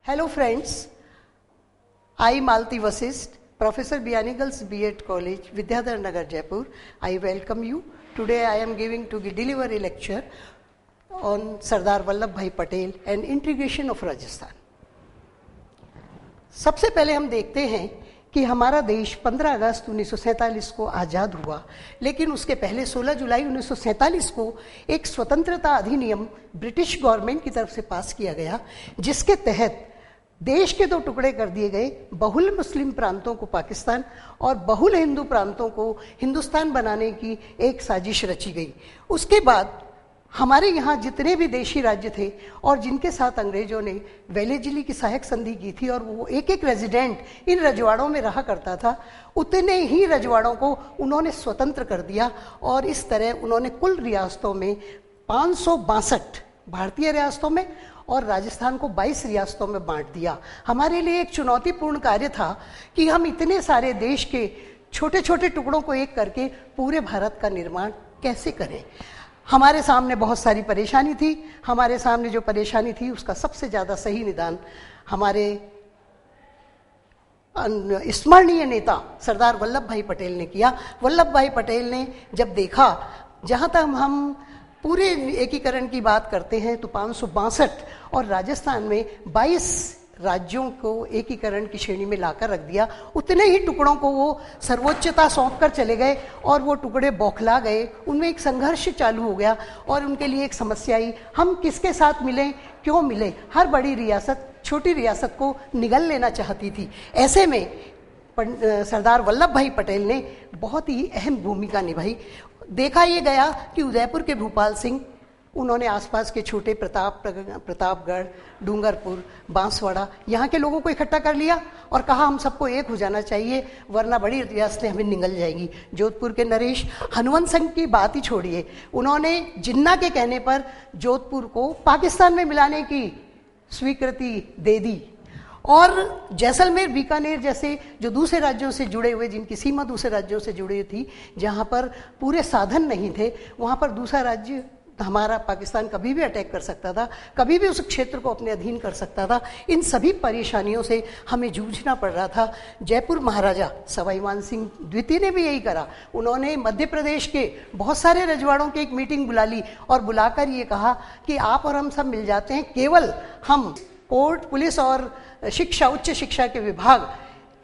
Hello friends, I Malti Vasist, Professor Bianigals B.Ed College, Vidyadhar Nagar, Jaipur. I welcome you. Today I am giving to deliver a lecture on Sardar Vallabhbhai Patel and integration of Rajasthan. सबसे पहले हम देखते हैं कि हमारा देश 15 अगस्त 1947 को आज़ाद हुआ, लेकिन उसके पहले 16 जुलाई 1947 को एक स्वतंत्रता अधिनियम ब्रिटिश गवर्नमेंट की तरफ से पास किया गया, जिसके तहत देश के दो टुकड़े कर दिए गए। बहुल मुस्लिम प्रांतों को पाकिस्तान और बहुल हिंदू प्रांतों को हिंदुस्तान बनाने की एक साजिश रची गई। उसके बाद हमारे यहाँ जितने भी देशी राज्य थे और जिनके साथ अंग्रेजों ने वेलेजली की सहायक संधि की थी और वो एक एक रेजिडेंट इन रजवाड़ों में रहा करता था, उतने ही रजवाड़ों को उन्होंने स्वतंत्र कर दिया और इस तरह उन्होंने कुल रियासतों में 562 भारतीय रियासतों में और राजस्थान को 22 रियासतों में बांट दिया। हमारे लिए एक चुनौतीपूर्ण कार्य था कि हम इतने सारे देश के छोटे छोटे टुकड़ों को एक करके पूरे भारत का निर्माण कैसे करें। हमारे सामने बहुत सारी परेशानी थी। हमारे सामने जो परेशानी थी उसका सबसे ज़्यादा सही निदान हमारे स्मरणीय नेता सरदार वल्लभ भाई पटेल ने किया। वल्लभ भाई पटेल ने जब देखा, जहाँ तक हम पूरे एकीकरण की बात करते हैं तो 562 और राजस्थान में 22 राज्यों को एकीकरण की श्रेणी में लाकर रख दिया, उतने ही टुकड़ों को वो सर्वोच्चता सौंप कर चले गए और वो टुकड़े बौखला गए। उनमें एक संघर्ष चालू हो गया और उनके लिए एक समस्या आई, हम किसके साथ मिलें, क्यों मिलें। हर बड़ी रियासत छोटी रियासत को निगल लेना चाहती थी। ऐसे में सरदार वल्लभ भाई पटेल ने बहुत ही अहम भूमिका निभाई। देखा ये गया कि उदयपुर के भूपाल सिंह, उन्होंने आसपास के छोटे प्रतापगढ़, डूंगरपुर, बांसवाड़ा, यहाँ के लोगों को इकट्ठा कर लिया और कहा हम सबको एक हो जाना चाहिए वरना बड़ी रियासतें हमें निगल जाएंगी। जोधपुर के नरेश हनुवंत सिंह की बात ही छोड़िए, उन्होंने जिन्ना के कहने पर जोधपुर को पाकिस्तान में मिलाने की स्वीकृति दे दी और जैसलमेर, बीकानेर जैसे जो दूसरे राज्यों से जुड़े हुए, जिनकी सीमा दूसरे राज्यों से जुड़ी थी, जहाँ पर पूरे साधन नहीं थे, वहाँ पर दूसरा राज्य हमारा पाकिस्तान कभी भी अटैक कर सकता था, कभी भी उस क्षेत्र को अपने अधीन कर सकता था। इन सभी परेशानियों से हमें जूझना पड़ रहा था। जयपुर महाराजा सवाई मानसिंह द्वितीय ने भी यही करा। उन्होंने मध्य प्रदेश के बहुत सारे रजवाड़ों की एक मीटिंग बुला ली और बुलाकर ये कहा कि आप और हम सब मिल जाते हैं, केवल हम कोर्ट, पुलिस और शिक्षा, उच्च शिक्षा के विभाग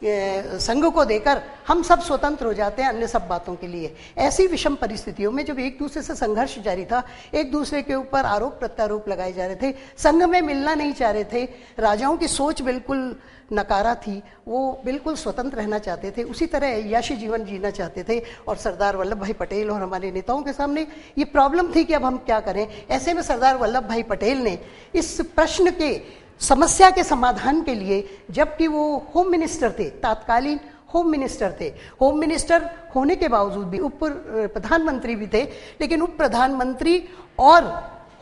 संघ को देकर हम सब स्वतंत्र हो जाते हैं अन्य सब बातों के लिए। ऐसी विषम परिस्थितियों में जब एक दूसरे से संघर्ष जारी था, एक दूसरे के ऊपर आरोप प्रत्यारोप लगाए जा रहे थे, संघ में मिलना नहीं चाह रहे थे, राजाओं की सोच बिल्कुल नकारा थी, वो बिल्कुल स्वतंत्र रहना चाहते थे, उसी तरह ऐयाशी जीवन जीना चाहते थे। और सरदार वल्लभ भाई पटेल और हमारे नेताओं के सामने ये प्रॉब्लम थी कि अब हम क्या करें। ऐसे में सरदार वल्लभ भाई पटेल ने इस प्रश्न के समस्या के समाधान के लिए, जबकि वो होम मिनिस्टर थे, तत्कालीन होम मिनिस्टर थे, होम मिनिस्टर होने के बावजूद भी उप प्रधानमंत्री भी थे, लेकिन उप प्रधानमंत्री और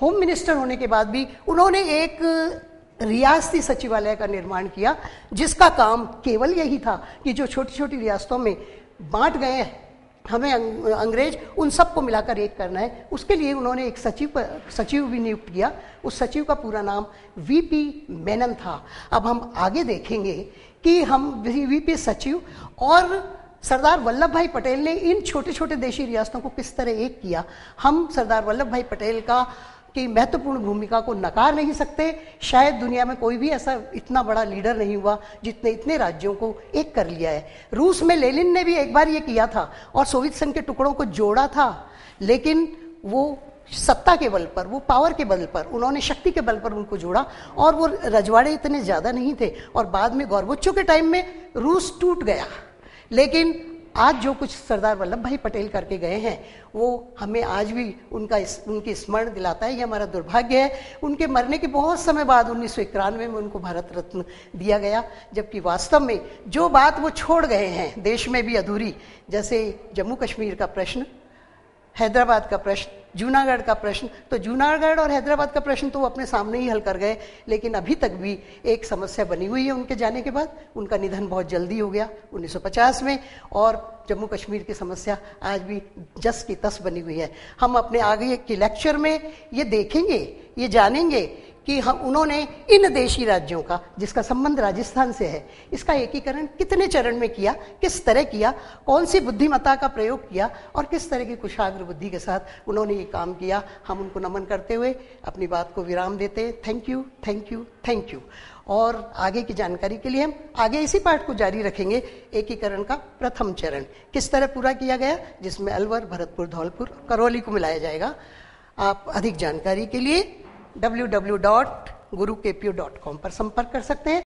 होम मिनिस्टर होने के बाद भी उन्होंने एक रियासती सचिवालय का निर्माण किया, जिसका काम केवल यही था कि जो छोटी छोटी रियासतों में बांट गए हमें अंग्रेज, उन सबको मिलाकर एक करना है। उसके लिए उन्होंने एक सचिव भी नियुक्त किया। उस सचिव का पूरा नाम वीपी मेनन था। अब हम आगे देखेंगे कि हम वीपी सचिव और सरदार वल्लभ भाई पटेल ने इन छोटे छोटे देशी रियासतों को किस तरह एक किया। हम सरदार वल्लभ भाई पटेल की महत्वपूर्ण भूमिका को नकार नहीं सकते। शायद दुनिया में कोई भी ऐसा इतना बड़ा लीडर नहीं हुआ जितने इतने राज्यों को एक कर लिया है। रूस में लेनिन ने भी एक बार ये किया था और सोवियत संघ के टुकड़ों को जोड़ा था, लेकिन वो सत्ता के बल पर, वो पावर के बल पर, उन्होंने शक्ति के बल पर उनको जोड़ा और वो रजवाड़े इतने ज़्यादा नहीं थे और बाद में गोर्बेचोव के टाइम में रूस टूट गया। लेकिन आज जो कुछ सरदार वल्लभ भाई पटेल करके गए हैं वो हमें आज भी उनकी स्मरण दिलाता है। ये हमारा दुर्भाग्य है। उनके मरने के बहुत समय बाद 1991 में उनको भारत रत्न दिया गया, जबकि वास्तव में जो बात वो छोड़ गए हैं देश में भी अधूरी, जैसे जम्मू कश्मीर का प्रश्न, हैदराबाद का प्रश्न, जूनागढ़ का प्रश्न, तो जूनागढ़ और हैदराबाद का प्रश्न तो वो अपने सामने ही हल कर गए, लेकिन अभी तक भी एक समस्या बनी हुई है उनके जाने के बाद। उनका निधन बहुत जल्दी हो गया 1950 में और जम्मू कश्मीर की समस्या आज भी जस की तस बनी हुई है। हम अपने आगे के लेक्चर में ये देखेंगे, ये जानेंगे कि हम उन्होंने इन देशी राज्यों का, जिसका संबंध राजस्थान से है, इसका एकीकरण कितने चरण में किया, किस तरह किया, कौन सी बुद्धिमत्ता का प्रयोग किया और किस तरह की कुशाग्र बुद्धि के साथ उन्होंने ये काम किया। हम उनको नमन करते हुए अपनी बात को विराम देते हैं। Thank you, thank you, thank you. और आगे की जानकारी के लिए हम आगे इसी पाठ को जारी रखेंगे। एकीकरण का प्रथम चरण किस तरह पूरा किया गया, जिसमें अलवर, भरतपुर, धौलपुर, करौली को मिलाया जाएगा। आप अधिक जानकारी के लिए www.gurukpu.com पर संपर्क कर सकते हैं।